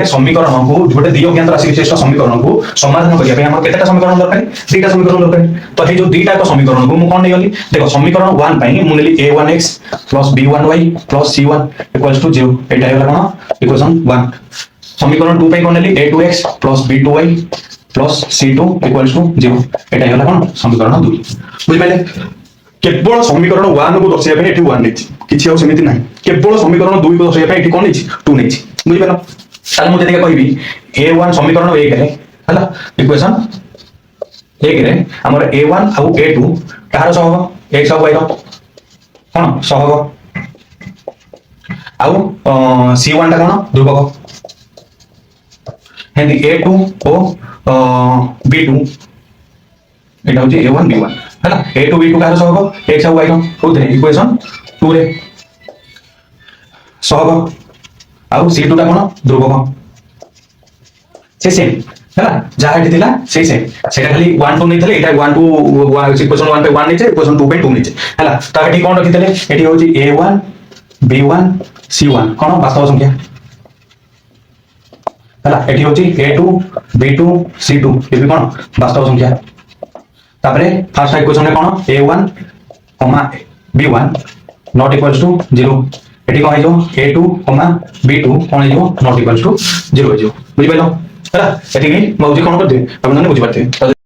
समीकरण को गोटे दी अज्ञात राशि विशिष्ट समीकरण को समाधान करने आम केटा समीकरण दरकार दुईटा समीकरण दरकार तो ये जो दुईटा समीकरण को मुझे कौन नहीं देख समीकरण 1 मुझे a1x plus b1y plus c1 equals to 0 यहाँ कौन इक्वेशन 1 समीकरण 2 कौन नहीं a2x plus b2y plus c2 equals to 0 यहाँ कौन समीकरण 2 बुझे केवल समीकरण 1 को दर्शाइबा एठी 1 नहीं किछि और सेमिति नाही केवल समीकरण 2 को दर्शाइबा एठी कोन नहीं 2 नहीं बुझि पालो ताले मु जदिका कहबी a1 समीकरण 1 रे हला इक्वेशन 1 रे हमर a1 और a2 कहार सहग x और y रो कोन सहग आउ c1 टा कोन ध्रुवक हेंदी a2 और b2 एटा होची a1 b1 है ना a2 b2 कहार सहग x और y रो होते इक्वेशन 2 रे सहग आउ c2 टा कोन ध्रुवक से सेम है ना जहा एठी थिला से सेम सेटा खाली 1 2 नहीं थले एटा 1 2 इक्वेशन 1 पे 1 नहीं छे इक्वेशन 2 पे 2 नहीं छे हैला ता एठी कोन रखि थले एठी होची a1 b1 c1 कोन वास्तव संख्या हैला एठी होची a2 b2 c2 ये भी कोन वास्तव संख्या तापरे फर्स्ट इक्वेशन रे कोन a1, b1 not equals to 0 एठी कोन आइजो a2, b2 कोन आइजो नॉट इक्वल्स टू 0 आइजो बुझि पाइलो हैला एठी मौजी कोन कर दे अपन बुझि पाते